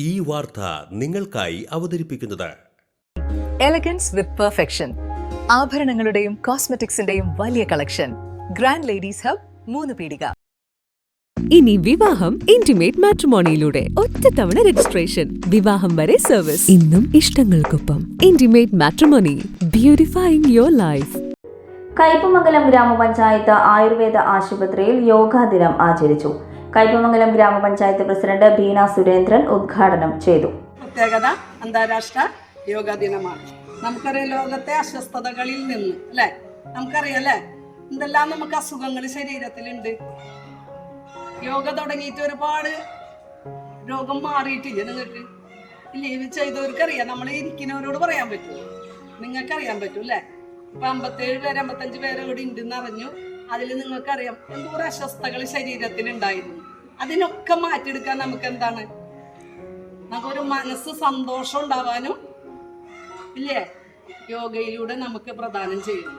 ഈ വാർത്ത നിങ്ങൾക്കായി അവതരിപ്പിക്കുന്നത് എലഗൻസ് വിത്ത് പെർഫെക്ഷൻ. ആഭരണങ്ങളുടെയും കോസ്മെറ്റിക്സിന്റെയും വലിയ കളക്ഷൻ. ഗ്രാൻഡ് ലേഡീസ് ഹബ്, 3 പീടിക. ഇനി വിവാഹം ഇന്റിമേറ്റ് മാട്രിമോണിയിലൂടെ ഒറ്റത്തവണ രജിസ്ട്രേഷൻ, വിവാഹം വരെ സർവീസ്. ഇന്നും ഇഷ്ടങ്ങൾക്കൊപ്പം intimate matrimony, beautifying your life. Kaipamangalam ഗ്രാമപഞ്ചായത്ത് ആയുർവേദ ആശുപത്രിയിൽ യോഗാ ദിനം ആചരിച്ചു. കയ്പമംഗലം ഗ്രാമപഞ്ചായത്ത് പ്രസിഡന്റ് ബീന സുരേന്ദ്രൻ ഉദ്ഘാടനം ചെയ്തു. പ്രത്യേകത അന്താരാഷ്ട്ര യോഗാ ദിനമാണ്. നമുക്കറിയാം, ലോകത്തെ അസ്വസ്ഥതകളിൽ നിന്ന് അല്ലെ, നമുക്കറിയാം അല്ലെ, എന്തെല്ലാം നമുക്ക് അസുഖങ്ങൾ ശരീരത്തിലുണ്ട്. യോഗ തുടങ്ങിയിട്ട് ഒരുപാട് രോഗം മാറിയിട്ടില്ല നിങ്ങൾക്ക് ഇല്ലേ? ഇത് ചെയ്തവർക്കറിയാം, നമ്മൾ ഇരിക്കുന്നവരോട് പറയാൻ പറ്റും, നിങ്ങൾക്കറിയാൻ പറ്റും അല്ലെ. ഇപ്പൊ 57 പേര് 55 പേര് ഇവിടെ ഉണ്ടെന്ന് അറിഞ്ഞു. അതിൽ നിങ്ങൾക്കറിയാം എന്തോരം അസ്വസ്ഥകൾ ശരീരത്തിലുണ്ടായിരുന്നു. അതിനൊക്കെ മാറ്റിയെടുക്കാൻ നമുക്ക് എന്താണ്, നമുക്കൊരു മനസ്സ് സന്തോഷം ഉണ്ടാവാനും ഇല്ലേ, യോഗയിലൂടെ നമുക്ക് പ്രദാനം ചെയ്യുന്നു.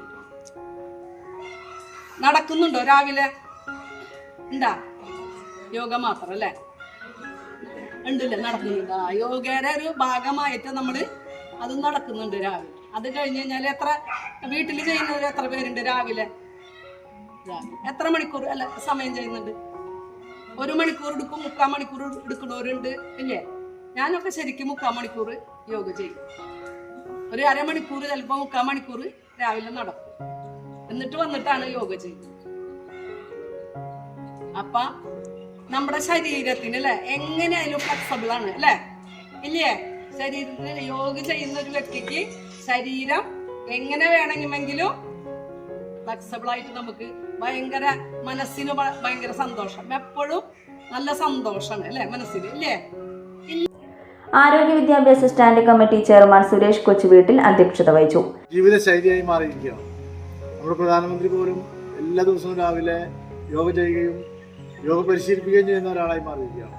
നടക്കുന്നുണ്ടോ രാവിലെ? ഉണ്ടാ യോഗ മാത്രം അല്ലേ? ഉണ്ടല്ലേ, നടക്കുന്നുണ്ട്. യോഗയുടെ ഒരു ഭാഗമായിട്ട് നമ്മൾ അത് നടക്കുന്നുണ്ട് രാവിലെ. അത് കഴിഞ്ഞ് കഴിഞ്ഞാൽ എത്ര വീട്ടിൽ ചെയ്യുന്നവർ എത്ര പേരുണ്ട്? രാവിലെ എത്ര മണിക്കൂർ അല്ല സമയം ചെയ്യുന്നുണ്ട്? 1 മണിക്കൂർ എടുക്കും, 3/4 മണിക്കൂർ എടുക്കുന്നവരുണ്ട് ഇല്ലേ? ഞാനൊക്കെ ശരിക്കും 3/4 മണിക്കൂർ യോഗ ചെയ്യും. ഒരു അരമണിക്കൂർ, ചിലപ്പോൾ 3/4 മണിക്കൂർ രാവിലെ നടക്കും. എന്നിട്ട് വന്നിട്ടാണ് യോഗ ചെയ്യുന്നത്. അപ്പൊ നമ്മുടെ ശരീരത്തിന് അല്ലെ എങ്ങനെയായാലും ഫ്ലെക്സിബിൾ ആണ് അല്ലെ, ഇല്ലേ? ശരീരത്തിന് യോഗ ചെയ്യുന്ന ഒരു വ്യക്തിക്ക് ശരീരം എങ്ങനെ വേണമെങ്കിലും ഫ്ലെക്സിബിൾ ആയിട്ട് നമുക്ക് ഭയങ്കര മനസ്സിന് ഭയങ്കര സന്തോഷം, എപ്പോഴും നല്ല സന്തോഷമാണ് അല്ലെ മനസ്സിന്, ഇല്ലേ? ആരോഗ്യ വിദ്യാഭ്യാസ സ്റ്റാൻഡിംഗ് കമ്മിറ്റി ചെയർമാൻ സുരേഷ് കൊച്ചുവീട്ടിൽ അധ്യക്ഷത വഹിച്ചു. ജീവിതശൈലിയായി മാറിയിരിക്കുകയാണ്. നമ്മുടെ പ്രധാനമന്ത്രി പോലും എല്ലാ ദിവസവും രാവിലെ യോഗ ചെയ്യുകയും യോഗ പരിശീലിപ്പിക്കുകയും ചെയ്യുന്ന ഒരാളായി മാറിയിരിക്കുകയാണ്.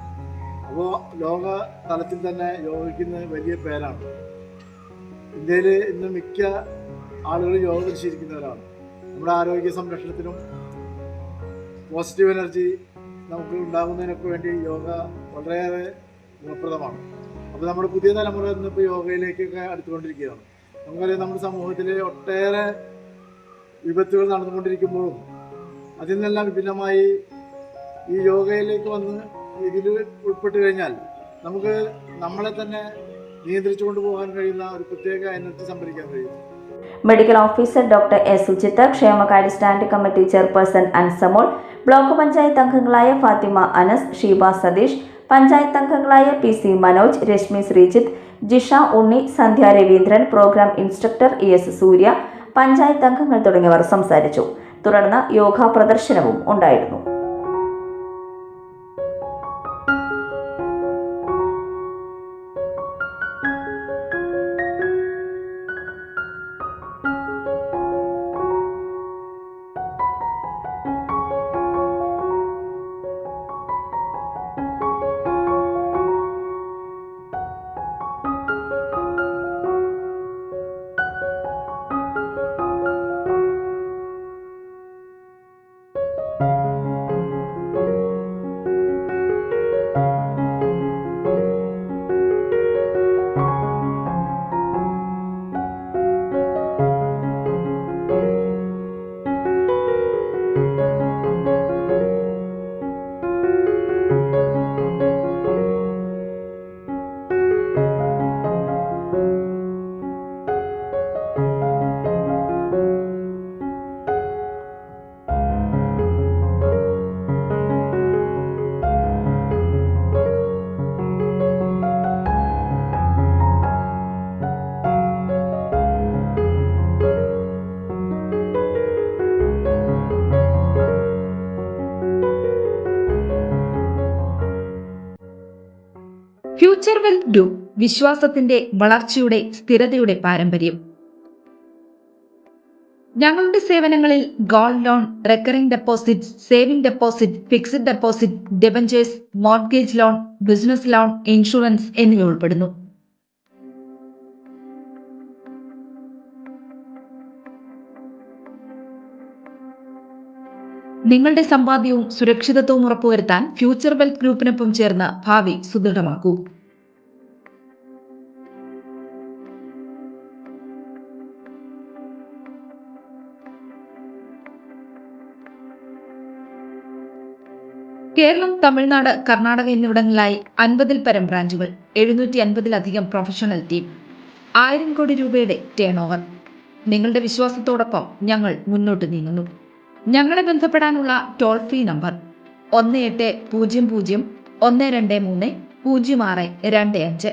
അപ്പോൾ ലോക തലത്തിൽ തന്നെ യോഗയ്ക്ക് വലിയ പേരാണ്. ഇന്ത്യയിൽ ഇന്ന് മിക്ക ആളുകളും യോഗ പരിശീലിക്കുന്നവരാണ്. നമ്മുടെ ആരോഗ്യ സംരക്ഷണത്തിനും പോസിറ്റീവ് എനർജി നമുക്ക് ഉണ്ടാകുന്നതിനൊക്കെ വേണ്ടി യോഗ വളരെയേറെ ഗുണപ്രദമാണ്. അപ്പോൾ നമ്മുടെ പുതിയ തലമുറ ഇന്നിപ്പോൾ യോഗയിലേക്കൊക്കെ അടുത്തുകൊണ്ടിരിക്കുകയാണ്. നമുക്കറിയാം, നമ്മുടെ സമൂഹത്തിൽ ഒട്ടേറെ വിപത്തുകൾ നടന്നുകൊണ്ടിരിക്കുമ്പോഴും അതിൽ നിന്നെല്ലാം വിഭിന്നമായി ഈ യോഗയിലേക്ക് വന്ന് ഇതിൽ ഉൾപ്പെട്ട് കഴിഞ്ഞാൽ നമുക്ക് നമ്മളെ തന്നെ നിയന്ത്രിച്ചു കൊണ്ടുപോകാൻ കഴിയുന്ന ഒരു പ്രത്യേക എനർജി സംഭരിക്കാൻ കഴിയും. Medical officer doctor S Sujith, ക്ഷേമകാര്യ standing committee chairperson Ansamol, block panchayat അംഗങ്ങളായ ഫാത്തിമ അനസ്, ഷീബ സതീഷ്, പഞ്ചായത്ത് അംഗങ്ങളായ PC Manoj, Reshmi Sreejith, Jisha Unni, Sandhya Raveendran, programme instructor ES Soorya, panchayat അംഗങ്ങൾ തുടങ്ങിയവർ സംസാരിച്ചു. തുടർന്ന് യോഗ പ്രദർശനവും ഉണ്ടായിരുന്നു. ഫ്യൂച്ചർ വെൽത്ത് ഗ്രൂപ്പ്, വിശ്വാസത്തിന്റെ, വളർച്ചയുടെ, സ്ഥിരതയുടെ പാരമ്പര്യം. ഞങ്ങളുടെ സേവനങ്ങളിൽ gold loan, recurring deposit, saving deposit, fixed deposit, debentures, mortgage loan, business loan, insurance എന്നിവ ഉൾപ്പെടുന്നു. നിങ്ങളുടെ സമ്പാദ്യവും സുരക്ഷിതത്വവും ഉറപ്പുവരുത്താൻ ഫ്യൂച്ചർ വെൽത്ത് ഗ്രൂപ്പിനൊപ്പം ചേർന്ന് ഭാവി സുദൃഢമാക്കൂ. കേരളം, തമിഴ്നാട്, കർണാടക എന്നിവിടങ്ങളിലായി 50-ൽ പരം ബ്രാഞ്ചുകൾ, 750-ലധികം പ്രൊഫഷണൽ ടീം, 1000 കോടി രൂപയുടെ ടേൺ ഓവർ. നിങ്ങളുടെ വിശ്വാസത്തോടൊപ്പം ഞങ്ങൾ മുന്നോട്ട് നീങ്ങുന്നു. ഞങ്ങളെ ബന്ധപ്പെടാനുള്ള ടോൾ ഫ്രീ നമ്പർ 1800 1230 0625.